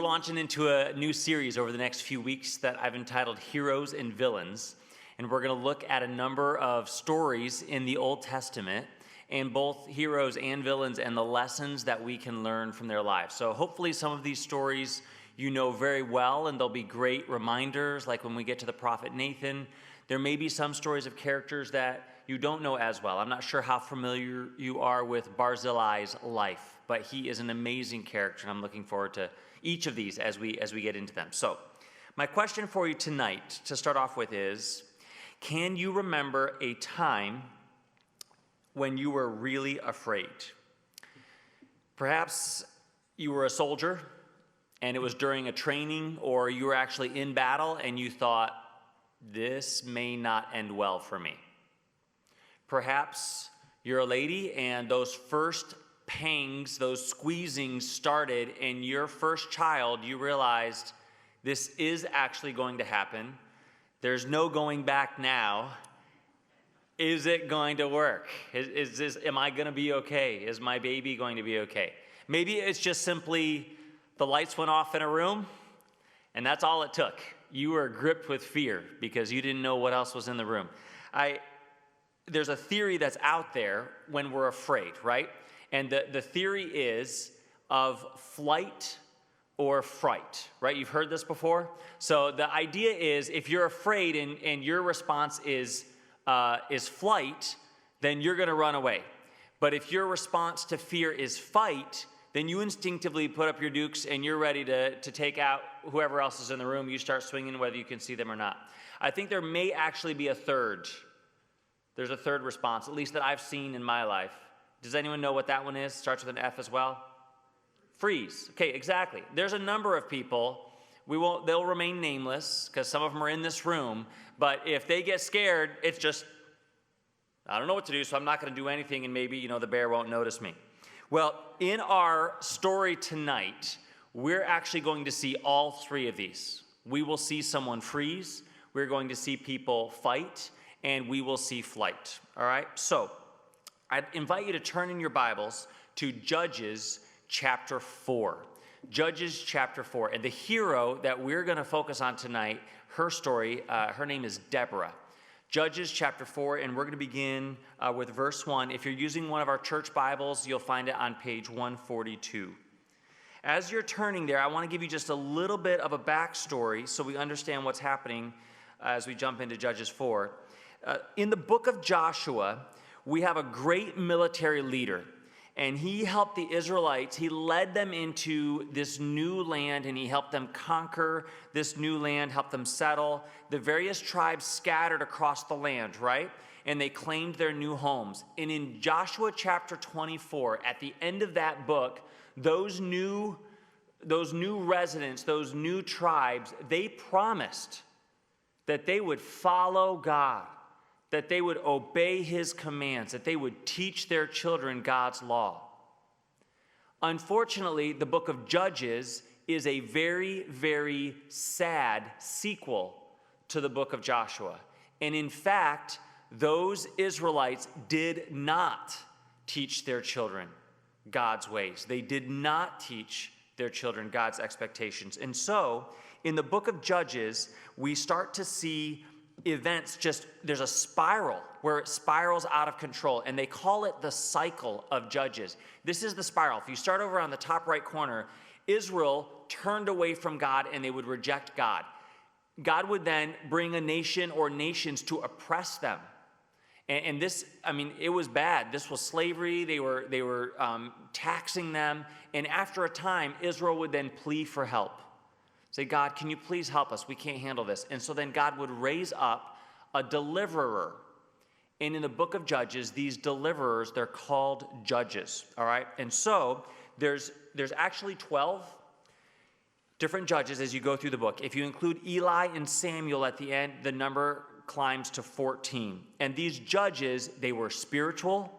launching into a new series over the next few weeks that I've entitled Heroes and Villains. And we're going to look at a number of stories in the Old Testament, and both heroes and villains and the lessons that we can learn from their lives. So hopefully some of these stories you know very well, and they'll be great reminders, like when we get to the prophet Nathan. There may be some stories of characters that you don't know as well. I'm not sure how familiar you are with Barzillai's life, but he is an amazing character, and I'm looking forward to each of these as we get into them. So my question for you tonight to start off with is, can you remember a time when you were really afraid? Perhaps you were a soldier and it was during a training, or you were actually in battle and you thought, this may not end well for me. Perhaps you're a lady and those first pangs, those squeezings started, and your first child, you realized this is actually going to happen. There's no going back now. Is it going to work? Am I going to be okay? Is my baby going to be okay? Maybe it's just simply the lights went off in a room, and that's all it took. You were gripped with fear because you didn't know what else was in the room. There's a theory that's out there when we're afraid, right? And the theory is of flight or fright, right? You've heard this before? So the idea is if you're afraid and your response is flight, then you're going to run away. But if your response to fear is fight, then you instinctively put up your dukes and you're ready to take out whoever else is in the room. You start swinging whether you can see them or not. I think there may actually be a third. There's a third response, at least that I've seen in my life. Does anyone know what that one is? Starts with an F as well. Freeze. Okay, exactly. There's a number of people. They'll remain nameless because some of them are in this room. But if they get scared, it's just, I don't know what to do, so I'm not going to do anything, and maybe, the bear won't notice me. Well, in our story tonight, we're actually going to see all three of these. We will see someone freeze, we're going to see people fight, and we will see flight. All right? So, I'd invite you to turn in your Bibles to Judges chapter 4. Judges chapter 4. And the hero that we're going to focus on tonight, her story, her name is Deborah. Judges chapter 4, and we're going to begin with verse 1. If you're using one of our church Bibles, you'll find it on page 142. As you're turning there, I want to give you just a little bit of a backstory so we understand what's happening as we jump into Judges 4. In the book of Joshua, we have a great military leader, and he helped the Israelites. He led them into this new land, and he helped them conquer this new land, helped them settle. The various tribes scattered across the land, right? And they claimed their new homes. And in Joshua chapter 24, at the end of that book, those new residents, those new tribes, they promised that they would follow God, that they would obey his commands, that they would teach their children God's law. Unfortunately, the book of Judges is a very, very sad sequel to the book of Joshua. And in fact, those Israelites did not teach their children God's ways. They did not teach their children God's expectations. And so, in the book of Judges, we start to see events there's a spiral where it spirals out of control, and they call it the cycle of Judges. This is the spiral. If you start over on the top right corner, Israel turned away from God and they would reject God. God would then bring a nation or nations to oppress them. And this, it was bad. This was slavery. They were taxing them. And after a time, Israel would then plead for help. Say, God, can you please help us? We can't handle this. And so then God would raise up a deliverer. And in the book of Judges, these deliverers, they're called judges, all right? And so there's actually 12 different judges as you go through the book. If you include Eli and Samuel at the end, the number climbs to 14. And these judges, they were spiritual,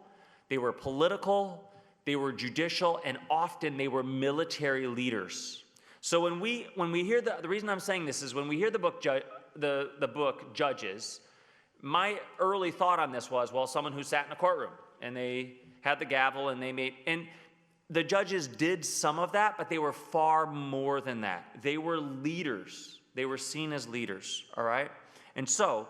they were political, they were judicial, and often they were military leaders. So when we hear the reason I'm saying this is when we hear the book Judges, my early thought on this was, well, someone who sat in a courtroom and they had the gavel and they made, and The judges did some of that, but they were far more than that. They were leaders. They were seen as leaders, all right? And so,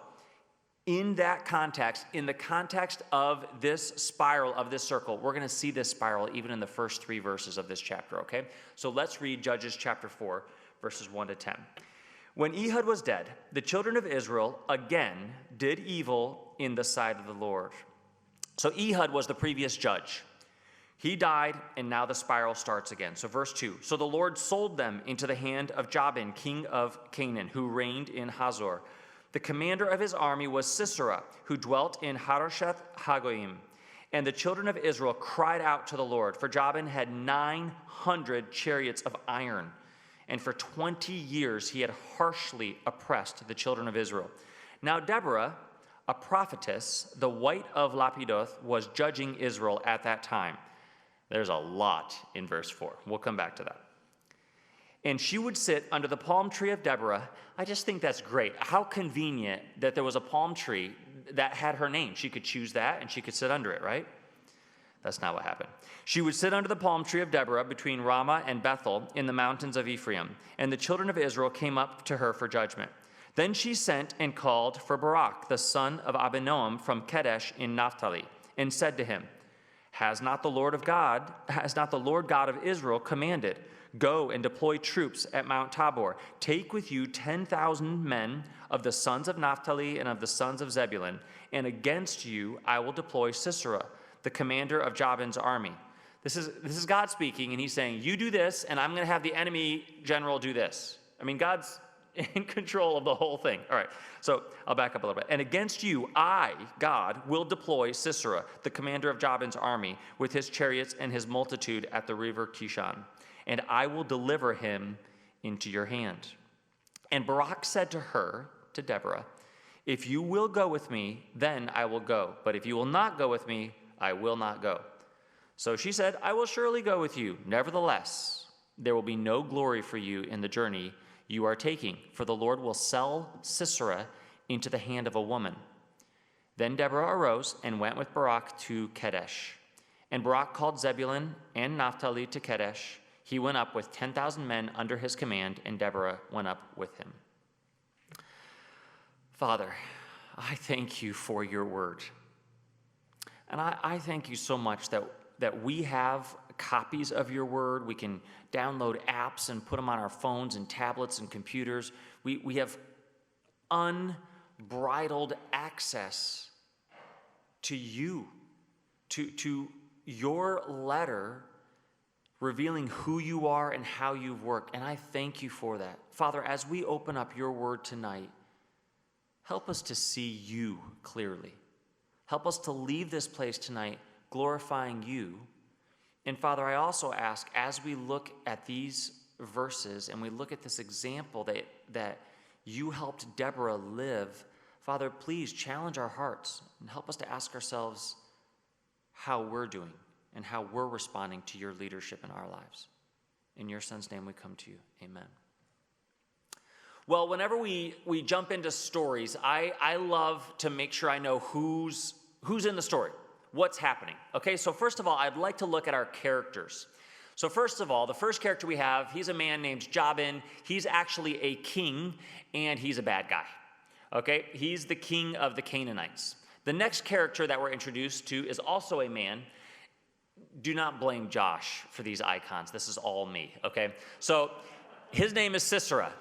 in that context, in the context of this spiral, of this circle, we're going to see this spiral even in the first 3 verses of this chapter, okay? So let's read Judges chapter 4, verses 1 to 10. When Ehud was dead, the children of Israel again did evil in the sight of the Lord. So Ehud was the previous judge. He died, and now the spiral starts again. So verse 2, so the Lord sold them into the hand of Jabin, king of Canaan, who reigned in Hazor. The commander of his army was Sisera, who dwelt in Harosheth Hagoyim. And the children of Israel cried out to the Lord, for Jabin had 900 chariots of iron, and for 20 years he had harshly oppressed the children of Israel. Now Deborah, a prophetess, the wife of Lapidoth, was judging Israel at that time. There's a lot in verse 4. We'll come back to that. And she would sit under the palm tree of Deborah. I just think that's great. How convenient that there was a palm tree that had her name. She could choose that, and she could sit under it, right? That's not what happened. She would sit under the palm tree of Deborah between Ramah and Bethel in the mountains of Ephraim. And the children of Israel came up to her for judgment. Then she sent and called for Barak, the son of Abinoam from Kadesh in Naphtali, and said to him, Has not the Lord God of Israel commanded, go and deploy troops at Mount Tabor. Take with you 10,000 men of the sons of Naphtali and of the sons of Zebulun, and against you I will deploy Sisera, the commander of Jabin's army. This is God speaking, and he's saying, you do this, and I'm going to have the enemy general do this. I mean, God's in control of the whole thing. All right, so I'll back up a little bit. And against you, I, God, will deploy Sisera, the commander of Jabin's army, with his chariots and his multitude at the river Kishon, and I will deliver him into your hand. And Barak said to her, to Deborah, if you will go with me, then I will go. But if you will not go with me, I will not go. So she said, I will surely go with you. Nevertheless, there will be no glory for you in the journey you are taking, for the Lord will sell Sisera into the hand of a woman. Then Deborah arose and went with Barak to Kadesh. And Barak called Zebulun and Naphtali to Kadesh. He went up with 10,000 men under his command, and Deborah went up with him. Father, I thank you for your word. And I thank you so much that we have copies of your word. We can download apps and put them on our phones and tablets and computers. We have unbridled access to you, to your letter revealing who you are and how you've worked. And I thank you for that. Father, as we open up your word tonight, help us to see you clearly. Help us to leave this place tonight glorifying you. And Father, I also ask, as we look at these verses and we look at this example that you helped Deborah live, Father, please challenge our hearts and help us to ask ourselves how we're doing and how we're responding to your leadership in our lives. In your Son's name we come to you. Amen. Well, whenever we jump into stories, I love to make sure I know who's in the story, what's happening. Okay, so first of all, I'd like to look at our characters. So first of all, the first character we have, he's a man named Jabin. He's actually a king, and he's a bad guy. Okay, he's the king of the Canaanites. The next character that we're introduced to is also a man. Do not blame Josh for these icons. This is all me, okay? So his name is Sisera.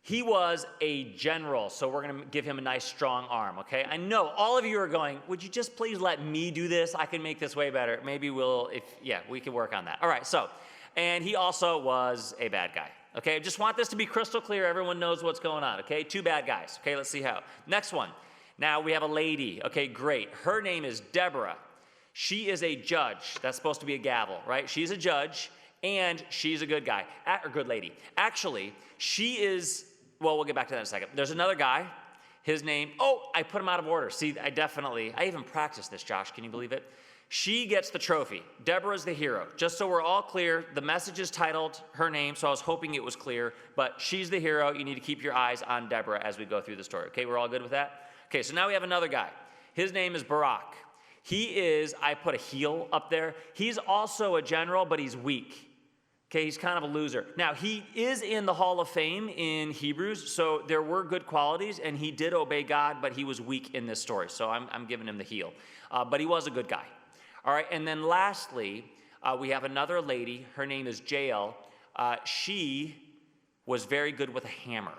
He was a general, so we're going to give him a nice strong arm, okay? I know all of you are going, would you just please let me do this? I can make this way better. Maybe we can work on that. All right, so, and he also was a bad guy, okay? I just want this to be crystal clear. Everyone knows what's going on, okay? 2 bad guys, okay? Let's see how. Next one. Now we have a lady, okay, great. Her name is Deborah. She is a judge. That's supposed to be a gavel, right? She's a judge, and she's a good guy, or good lady. Actually, she is, well, we'll get back to that in a second. There's another guy. His name, I put him out of order. See, I even practiced this, Josh. Can you believe it? She gets the trophy. Deborah's the hero. Just so we're all clear, the message is titled her name, so I was hoping it was clear, but she's the hero. You need to keep your eyes on Deborah as we go through the story. Okay, we're all good with that? Okay, so now we have another guy. His name is Barak. He is, I put a heel up there. He's also a general, but he's weak. Okay, he's kind of a loser. Now, he is in the Hall of Fame in Hebrews, so there were good qualities, and he did obey God, but he was weak in this story, so I'm giving him the heel. But he was a good guy. All right, and then lastly, we have another lady. Her name is Jael. She was very good with a hammer.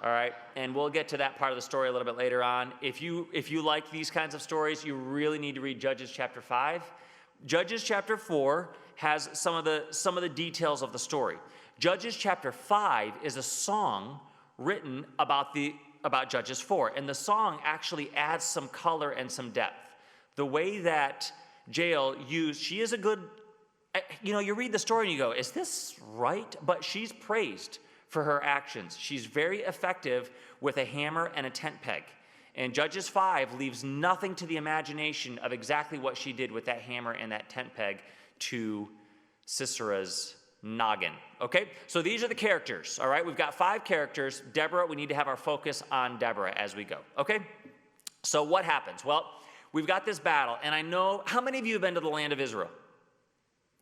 All right, and we'll get to that part of the story a little bit later on. If you like these kinds of stories, you really need to read Judges chapter 5. Judges chapter 4 has some of the details of the story. Judges chapter 5 is a song written about Judges 4, and the song actually adds some color and some depth. The way that Jael used, she is a good, you read the story and you go, is this right? But she's praised for her actions. She's very effective with a hammer and a tent peg. And Judges 5 leaves nothing to the imagination of exactly what she did with that hammer and that tent peg to Sisera's noggin. Okay? So these are the characters, all right? We've got 5 characters. Deborah, we need to have our focus on Deborah as we go. Okay? So what happens? Well, we've got this battle, and I know, how many of you have been to the land of Israel?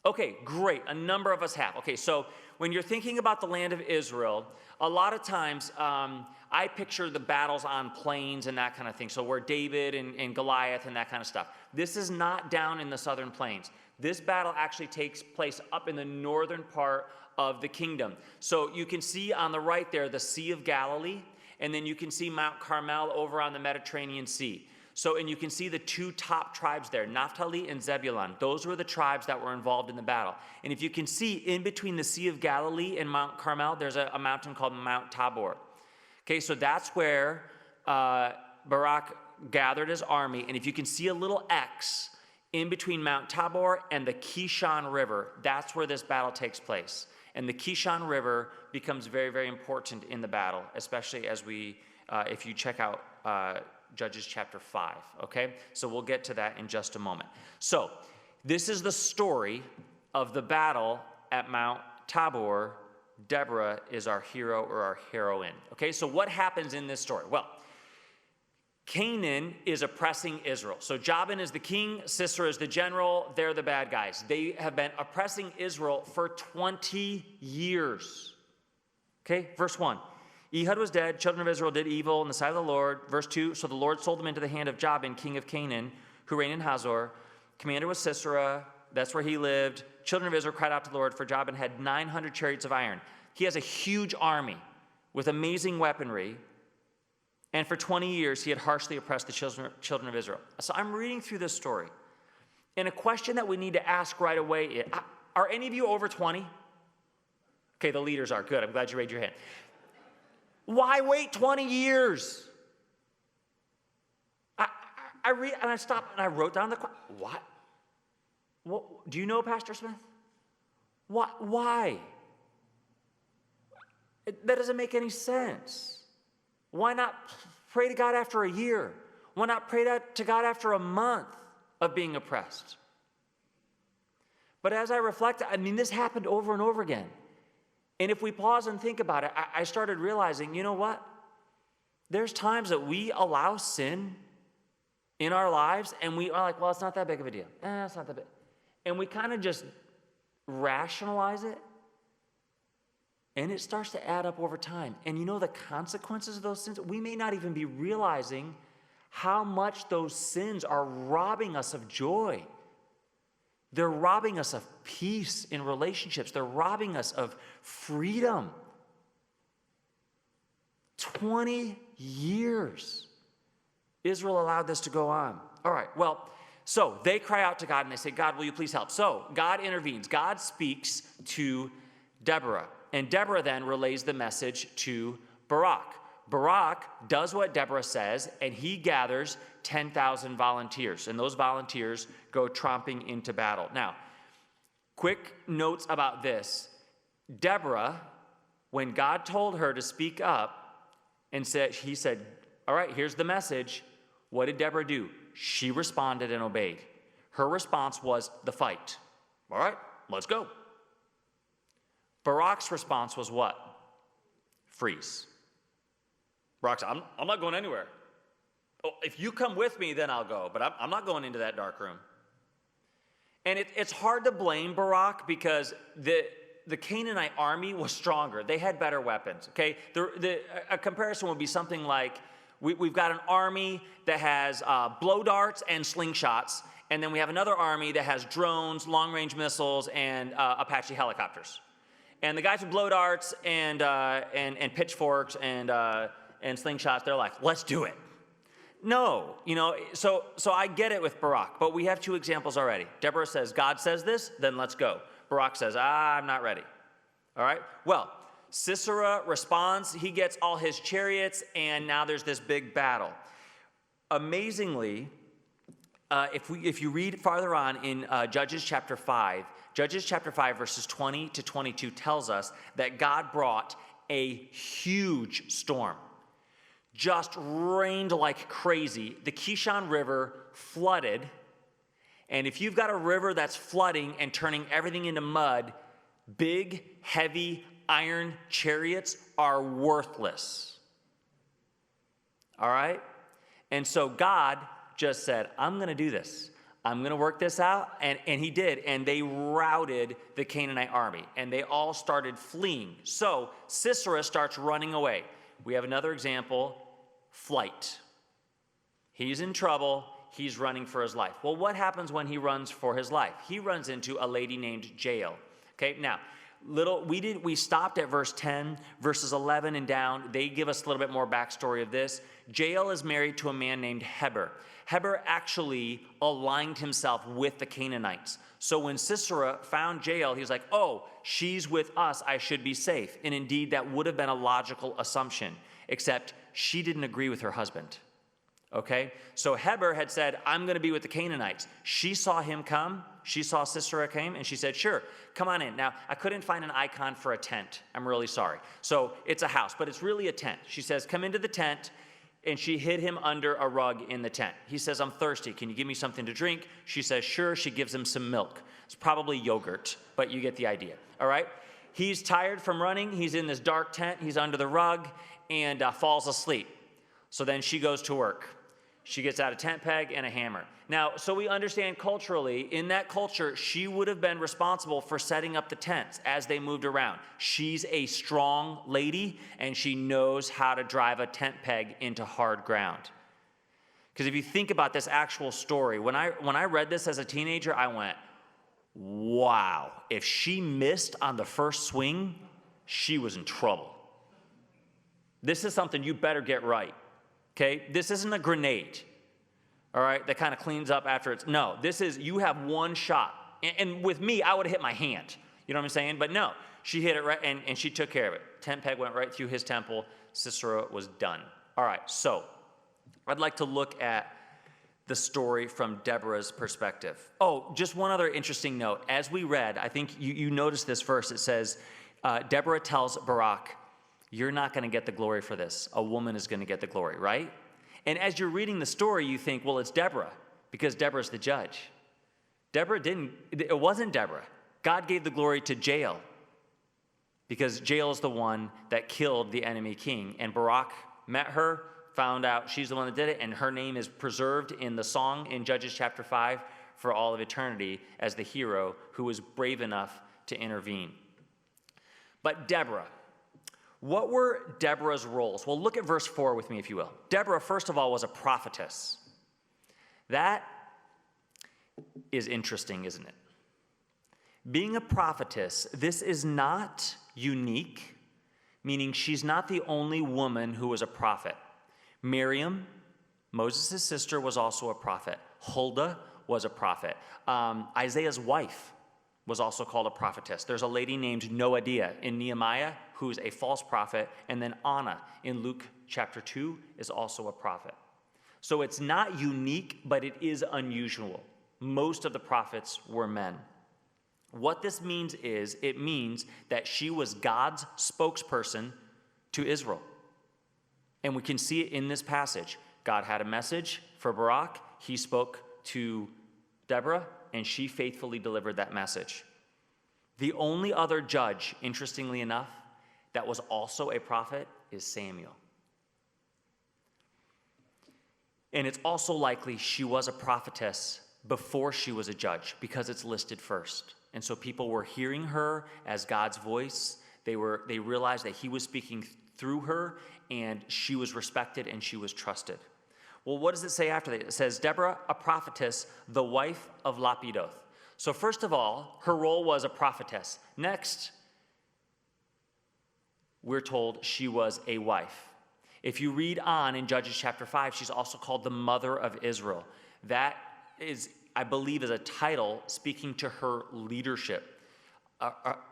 Okay, great. A number of us have. Okay, so when you're thinking about the land of Israel, a lot of times I picture the battles on plains and that kind of thing. So where David and Goliath and that kind of stuff. This is not down in the southern plains. This battle actually takes place up in the northern part of the kingdom. So you can see on the right there the Sea of Galilee, and then you can see Mount Carmel over on the Mediterranean Sea. So, and you can see the 2 top tribes there, Naphtali and Zebulun. Those were the tribes that were involved in the battle. And if you can see in between the Sea of Galilee and Mount Carmel, there's a mountain called Mount Tabor. Okay, so that's where Barak gathered his army. And if you can see a little X in between Mount Tabor and the Kishon River, that's where this battle takes place. And the Kishon River becomes very, very important in the battle, especially as if you check out Judges chapter 5, okay? So we'll get to that in just a moment. So this is the story of the battle at Mount Tabor. Deborah is our hero or our heroine, okay? So what happens in this story? Well, Canaan is oppressing Israel. So Jabin is the king, Sisera is the general, they're the bad guys. They have been oppressing Israel for 20 years. Okay, verse 1. Ehud was dead, children of Israel did evil in the sight of the Lord. Verse 2, so the Lord sold them into the hand of Jabin, king of Canaan, who reigned in Hazor. Commander was Sisera, that's where he lived. Children of Israel cried out to the Lord, for Jabin had 900 chariots of iron. He has a huge army with amazing weaponry. And for 20 years, he had harshly oppressed the children of Israel. So I'm reading through this story. And a question that we need to ask right away is, are any of you over 20? Okay, the leaders are. Good, I'm glad you raised your hand. Why wait 20 years? I read, and I stopped, and I wrote down the question. What? Do you know Pastor Smith? Why? That doesn't make any sense. Why not pray to God after a year? Why not pray to God after a month of being oppressed? But as I reflect, this happened over and over again. And if we pause and think about it, I started realizing, you know what? There's times that we allow sin in our lives, and we are like, well, it's not that big of a deal. It's not that big. And we kind of just rationalize it, and it starts to add up over time. And you know the consequences of those sins? We may not even be realizing how much those sins are robbing us of joy. They're robbing us of peace in relationships. They're robbing us of freedom. 20 years Israel allowed this to go on. All right, well, so they cry out to God and they say, God, will you please help? So God intervenes. God speaks to Deborah. And Deborah then relays the message to Barak. Barak does what Deborah says, and he gathers 10,000 volunteers. And those volunteers go tromping into battle. Now, quick notes about this. Deborah, when God told her to speak up, and he said, all right, here's the message. What did Deborah do? She responded and obeyed. Her response was the fight. All right, let's go. Barak's response was what? Freeze. Barak said, I'm not going anywhere. Oh, if you come with me, then I'll go. But I'm not going into that dark room. And it's hard to blame Barak because the Canaanite army was stronger. They had better weapons, okay? A comparison would be something like, we've got an army that has blow darts and slingshots, and then we have another army that has drones, long-range missiles, and Apache helicopters. And the guys with blow darts and pitchforks and slingshots, they're like, let's do it. No, so I get it with Barak, but we have two examples already. Deborah says, God says this, then let's go. Barak says, I'm not ready. All right, well, Sisera responds, he gets all his chariots, and now there's this big battle. Amazingly, if you read farther on in Judges chapter 5 verses 20 to 22 tells us that God brought a huge storm. Just rained like crazy. The Kishon River flooded. And if you've got a river that's flooding and turning everything into mud, big, heavy, iron chariots are worthless. All right? And so God just said, I'm going to do this. I'm going to work this out. And he did. And they routed the Canaanite army. And they all started fleeing. So Sisera starts running away. We have another example. Flight. He's in trouble. He's running for his life. Well, what happens when he runs for his life? He runs into a lady named Jael. Okay, now, we stopped at verse 10, verses 11 and down. They give us a little bit more backstory of this. Jael is married to a man named Heber. Heber actually aligned himself with the Canaanites. So when Sisera found Jael, he was like, oh, she's with us. I should be safe. And indeed, that would have been a logical assumption, except she didn't agree with her husband. Okay? So Heber had said, I'm going to be with the Canaanites. She saw him come. She saw Sisera came, and she said, sure, come on in. Now, I couldn't find an icon for a tent. I'm really sorry. So it's a house, but it's really a tent. She says, come into the tent, and she hid him under a rug in the tent. He says, I'm thirsty. Can you give me something to drink? She says, sure. She gives him some milk. It's probably yogurt, but you get the idea. All right? He's tired from running. He's in this dark tent. He's under the rug and falls asleep. So then she goes to work. She gets out a tent peg and a hammer. Now, so we understand culturally, in that culture, she would have been responsible for setting up the tents as they moved around. She's a strong lady, and she knows how to drive a tent peg into hard ground. Because if you think about this actual story, when I read this as a teenager, I went, wow, if she missed on the first swing, she was in trouble. This is something you better get right. Okay, this isn't a grenade, all right, that kind of cleans up after it's, no, this is, you have one shot. And with me, I would have hit my hand, you know what I'm saying? But no, she hit it right, and she took care of it. Tent peg went right through his temple. Sisera was done. All right, so I'd like to look at the story from Deborah's perspective. Oh, just one other interesting note. As we read, I think you noticed this verse. It says, Deborah tells Barak, you're not going to get the glory for this. A woman is going to get the glory, right? And as you're reading the story, you think, well, it's Deborah, because Deborah's the judge. It wasn't Deborah. God gave the glory to Jael, because Jael is the one that killed the enemy king. And Barak met her, found out she's the one that did it, and her name is preserved in the song in Judges chapter 5 for all of eternity as the hero who was brave enough to intervene. But Deborah, what were Deborah's roles? Well, look at verse 4 with me, if you will. Deborah, first of all, was a prophetess. That is interesting, isn't it? Being a prophetess, this is not unique, meaning she's not the only woman who was a prophet. Miriam, Moses' sister, was also a prophet. Huldah was a prophet. Isaiah's wife was also called a prophetess. There's a lady named Noadiah in Nehemiah who's a false prophet, and then Anna in Luke chapter 2 is also a prophet. So it's not unique, but it is unusual. Most of the prophets were men. What this means is, it means that she was God's spokesperson to Israel. And we can see it in this passage. God had a message for Barak. He spoke to Deborah, and she faithfully delivered that message. The only other judge, interestingly enough, that was also a prophet is Samuel. And it's also likely she was a prophetess before she was a judge because it's listed first. And so people were hearing her as God's voice. They realized that he was speaking through her, and she was respected and she was trusted. Well, what does it say after that? It says, Deborah, a prophetess, the wife of Lapidoth. So first of all, her role was a prophetess. Next, we're told she was a wife. If you read on in Judges chapter 5, she's also called the mother of Israel. That is, I believe, is a title speaking to her leadership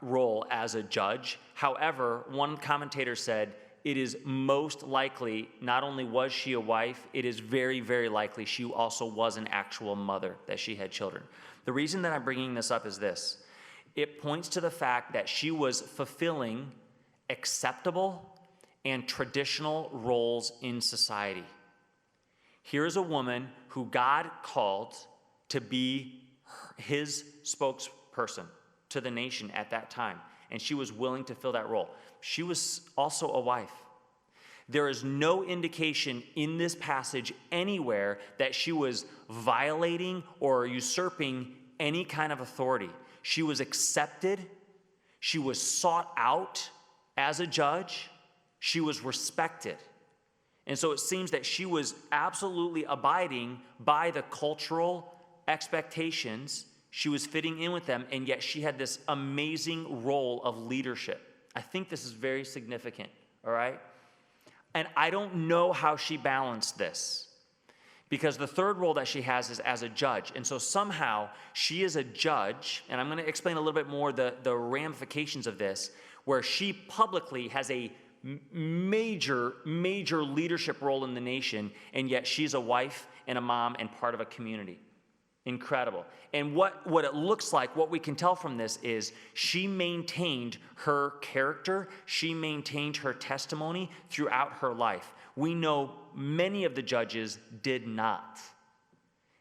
role as a judge. However, one commentator said, it is most likely, not only was she a wife, it is very, very likely she also was an actual mother, that she had children. The reason that I'm bringing this up is this. It points to the fact that she was fulfilling acceptable and traditional roles in society. Here's a woman who God called to be his spokesperson to the nation at that time, and she was willing to fill that role. She was also a wife. There is no indication in this passage anywhere that she was violating or usurping any kind of authority. She was accepted. She was sought out as a judge. She was respected. And so it seems that she was absolutely abiding by the cultural expectations. She was fitting in with them, and yet she had this amazing role of leadership. I think this is very significant, all right? And I don't know how she balanced this, because the third role that she has is as a judge. And so somehow she is a judge, and I'm going to explain a little bit more the ramifications of this, where she publicly has a major leadership role in the nation, and yet she's a wife and a mom and part of a community. Incredible. And what it looks like, what we can tell from this is she maintained her character, she maintained her testimony throughout her life. We know many of the judges did not,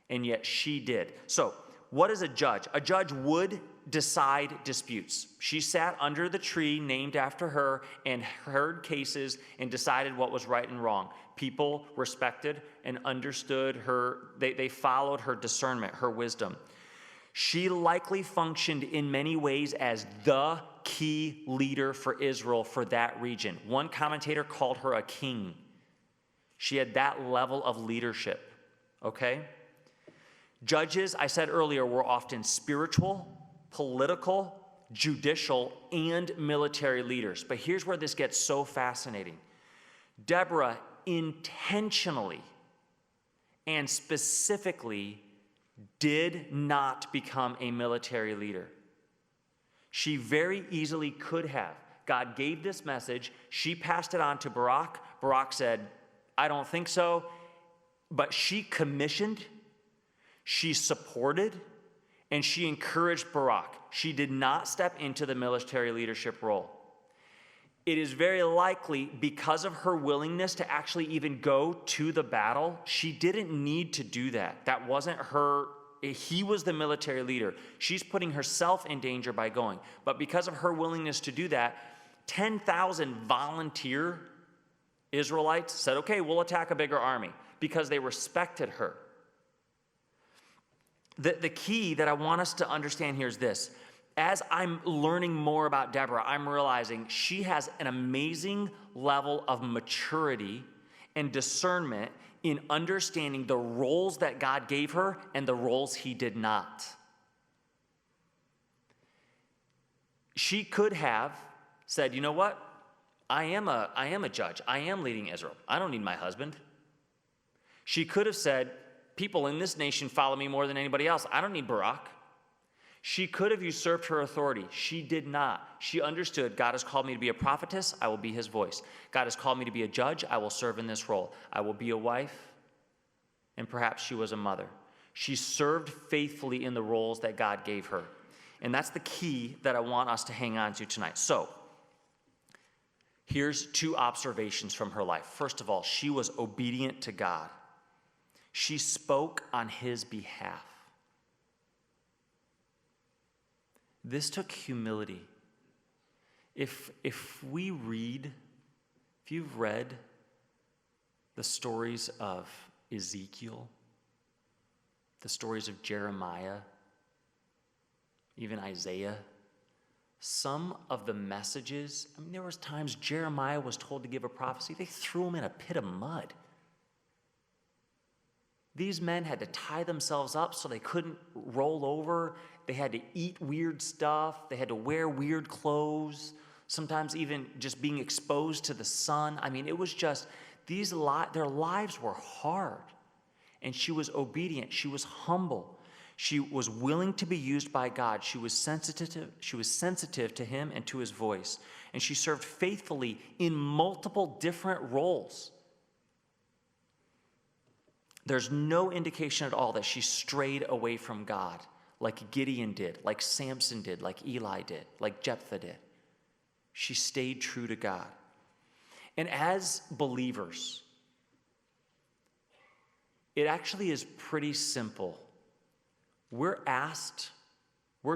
and yet she did. So, what is a judge? A judge would decide disputes. She sat under the tree named after her and heard cases and decided what was right and wrong. People respected and understood her. They followed her discernment, her wisdom. She likely functioned in many ways as the key leader for Israel for that region. One commentator called her a king. She had that level of leadership, okay? Judges, I said earlier, were often spiritual, political, judicial, and military leaders. But here's where this gets so fascinating. Deborah intentionally and specifically did not become a military leader. She very easily could have. God gave this message. She passed it on to Barak. Barak said, I don't think so. But she commissioned, she supported, and she encouraged Barak. She did not step into the military leadership role. It is very likely because of her willingness to actually even go to the battle, she didn't need to do that. That wasn't her. He was the military leader. She's putting herself in danger by going. But because of her willingness to do that, 10,000 volunteer Israelites said, okay, we'll attack a bigger army because they respected her. The key that I want us to understand here is this. As I'm learning more about Deborah, I'm realizing she has an amazing level of maturity and discernment in understanding the roles that God gave her and the roles he did not. She could have said, you know what? I am a judge. I am leading Israel. I don't need my husband. She could have said, people in this nation follow me more than anybody else. I don't need Barak. She could have usurped her authority. She did not. She understood, God has called me to be a prophetess. I will be his voice. God has called me to be a judge. I will serve in this role. I will be a wife. And perhaps she was a mother. She served faithfully in the roles that God gave her. And that's the key that I want us to hang on to tonight. So, here's two observations from her life. First of all, she was obedient to God. She spoke on his behalf. This took humility. If you've read the stories of Ezekiel, the stories of Jeremiah, even Isaiah. Some of the messages, there was times Jeremiah was told to give a prophecy. They threw him in a pit of mud. These men had to tie themselves up so they couldn't roll over. They had to eat weird stuff. They had to wear weird clothes, sometimes even just being exposed to the sun. It was just, their lives were hard. And she was obedient. She was humble. She was willing to be used by God. She was sensitive to him and to his voice. And she served faithfully in multiple different roles. There's no indication at all that she strayed away from God like Gideon did, like Samson did, like Eli did, like Jephthah did. She stayed true to God. And as believers, it actually is pretty simple. We're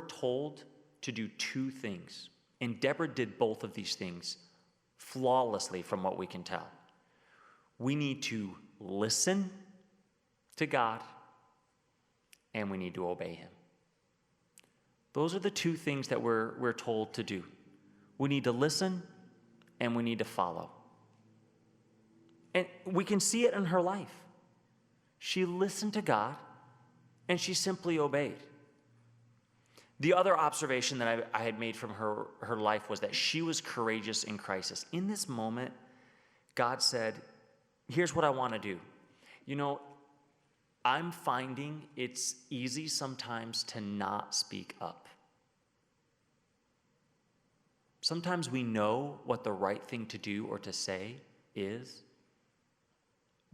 told to do two things. And Deborah did both of these things flawlessly from what we can tell. We need to listen to God, and we need to obey him. Those are the two things that we're told to do. We need to listen, and we need to follow. And we can see it in her life. She listened to God, and she simply obeyed. The other observation that I had made from her life was that she was courageous in crisis. In this moment, God said, here's what I want to do. I'm finding it's easy sometimes to not speak up. Sometimes we know what the right thing to do or to say is,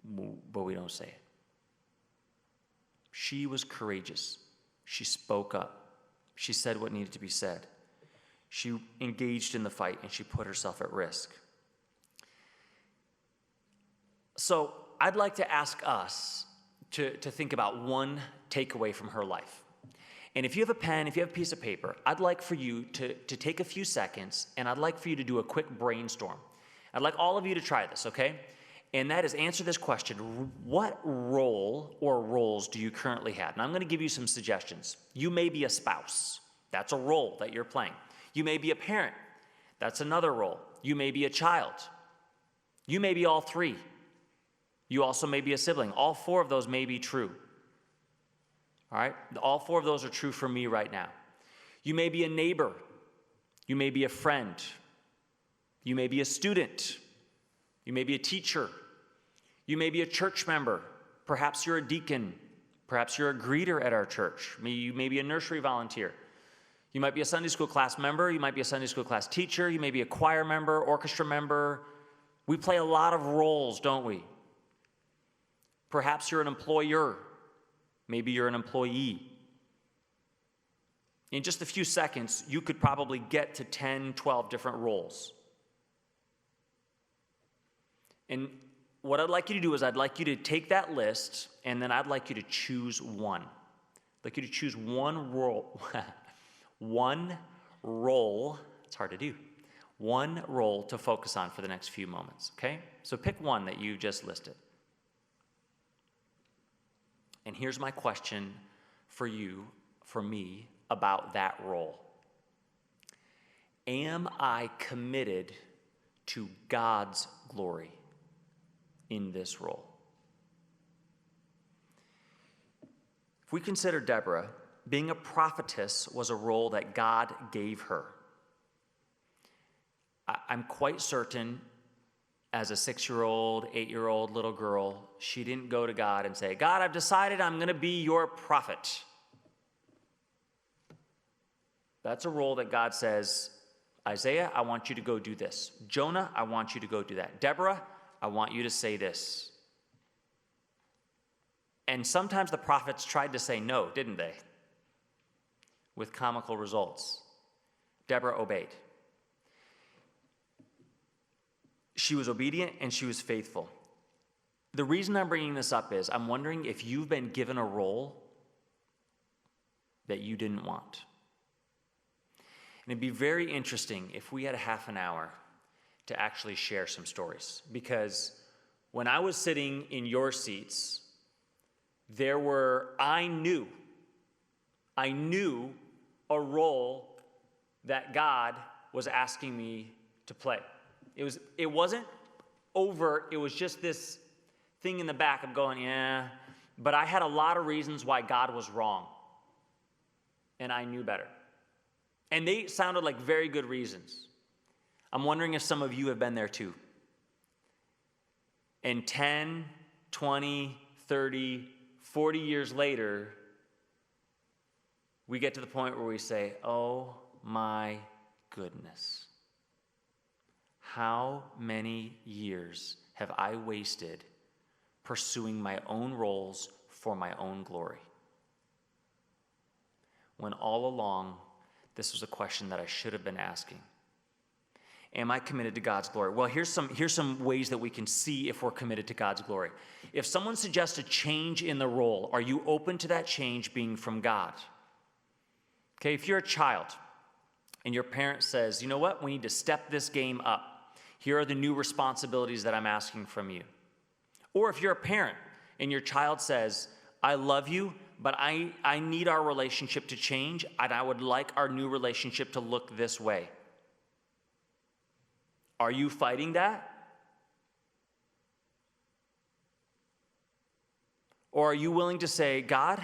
but we don't say it. She was courageous. She spoke up. She said what needed to be said. She engaged in the fight, and she put herself at risk. So I'd like to ask us to think about one takeaway from her life. And if you have a pen, if you have a piece of paper, I'd like for you to take a few seconds, and I'd like for you to do a quick brainstorm. I'd like all of you to try this, okay? And that is, answer this question: what role or roles do you currently have? And I'm going to give you some suggestions. You may be a spouse. That's a role that you're playing. You may be a parent. That's another role. You may be a child. You may be all three. You also may be a sibling. All four of those may be true. All right? All four of those are true for me right now. You may be a neighbor. You may be a friend. You may be a student. You may be a teacher. You may be a church member. Perhaps you're a deacon. Perhaps you're a greeter at our church. You may be a nursery volunteer. You might be a Sunday school class member. You might be a Sunday school class teacher. You may be a choir member, orchestra member. We play a lot of roles, don't we? Perhaps you're an employer. Maybe you're an employee. In just a few seconds, you could probably get to 10, 12 different roles. And what I'd like you to do is I'd like you to take that list, and then I'd like you to choose one. I'd like you to choose one role. One role, it's hard to do. One role to focus on for the next few moments, okay? So pick one that you just listed. And here's my question for you, for me, about that role. Am I committed to God's glory in this role? If we consider Deborah, being a prophetess was a role that God gave her. I'm quite certain, as a 6-year-old, 8-year-old little girl, she didn't go to God and say, God, I've decided I'm going to be your prophet. That's a role that God says, Isaiah, I want you to go do this. Jonah, I want you to go do that. Deborah, I want you to say this. And sometimes the prophets tried to say no, didn't they? With comical results. Deborah obeyed. She was obedient and she was faithful. The reason I'm bringing this up is I'm wondering if you've been given a role that you didn't want. And it'd be very interesting if we had a half an hour to actually share some stories. Because when I was sitting in your seats I knew a role that God was asking me to play. It wasn't overt, it was just this thing in the back of going, yeah, but I had a lot of reasons why God was wrong. And I knew better. And they sounded like very good reasons. I'm wondering if some of you have been there too. And 10, 20, 30, 40 years later, we get to the point where we say, oh my goodness. How many years have I wasted pursuing my own roles for my own glory? When all along, this was a question that I should have been asking. Am I committed to God's glory? Well, here's some ways that we can see if we're committed to God's glory. If someone suggests a change in the role, are you open to that change being from God? Okay, if you're a child and your parent says, you know what, we need to step this game up. Here are the new responsibilities that I'm asking from you. Or if you're a parent and your child says, I love you, but I need our relationship to change, and I would like our new relationship to look this way. Are you fighting that? Or are you willing to say, God,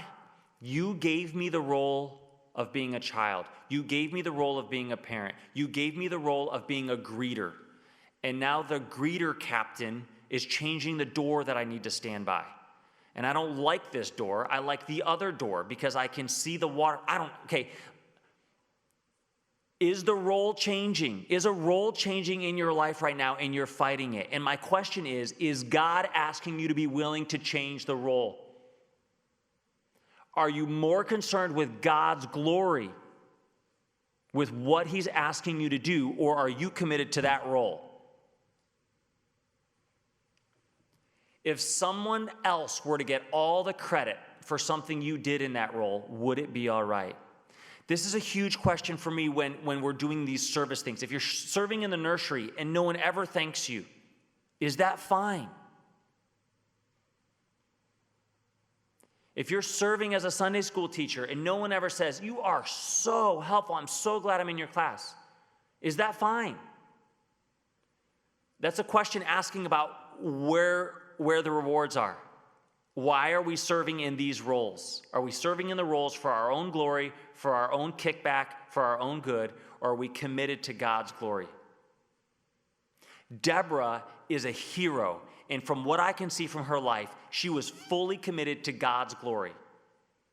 you gave me the role of being a child. You gave me the role of being a parent. You gave me the role of being a greeter. And now the greeter captain is changing the door that I need to stand by. And I don't like this door. I like the other door because I can see the water. Okay. Is the role changing? Is a role changing in your life right now and you're fighting it? And my question is God asking you to be willing to change the role? Are you more concerned with God's glory, with what he's asking you to do, or are you committed to that role? If someone else were to get all the credit for something you did in that role, would it be all right? This is a huge question for me when we're doing these service things. If you're serving in the nursery and no one ever thanks you, is that fine? If you're serving as a Sunday school teacher and no one ever says, you are so helpful, I'm so glad I'm in your class, is that fine? That's a question asking about where the rewards are. Why are we serving in these roles? Are we serving in the roles for our own glory, for our own kickback, for our own good, or are we committed to God's glory? Deborah is a hero, and from what I can see from her life, she was fully committed to God's glory.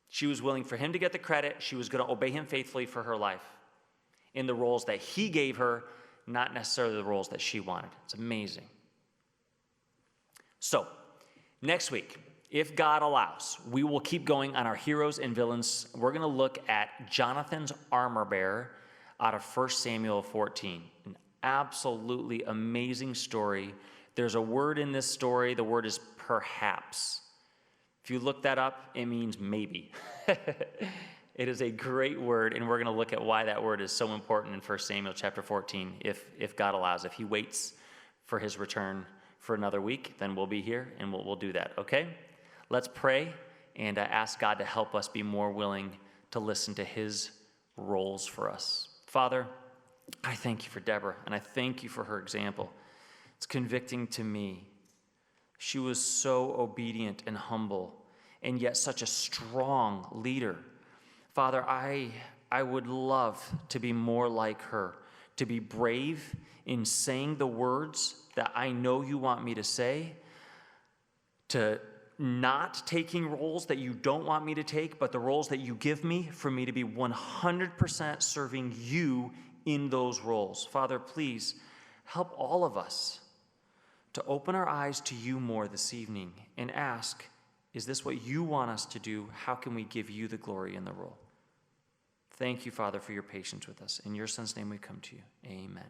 She was willing for him to get the credit. She was going to obey him faithfully for her life in the roles that he gave her, not necessarily the roles that she wanted. It's amazing. So, next week, if God allows, we will keep going on our heroes and villains. We're going to look at Jonathan's armor bearer out of 1 Samuel 14. An absolutely amazing story. There's a word in this story. The word is perhaps. If you look that up, it means maybe. It is a great word, and we're going to look at why that word is so important in 1 Samuel chapter 14, if God allows. If he waits for his return for another week, then we'll be here, and we'll do that, okay? Let's pray and ask God to help us be more willing to listen to his roles for us. Father, I thank you for Deborah, and I thank you for her example. It's convicting to me. She was so obedient and humble, and yet such a strong leader. Father, I would love to be more like her, to be brave in saying the words that I know you want me to say, to not taking roles that you don't want me to take, but the roles that you give me for me to be 100% serving you in those roles. Father, please help all of us to open our eyes to you more this evening and ask, is this what you want us to do? How can we give you the glory in the role? Thank you, Father, for your patience with us. In your Son's name we come to you. Amen.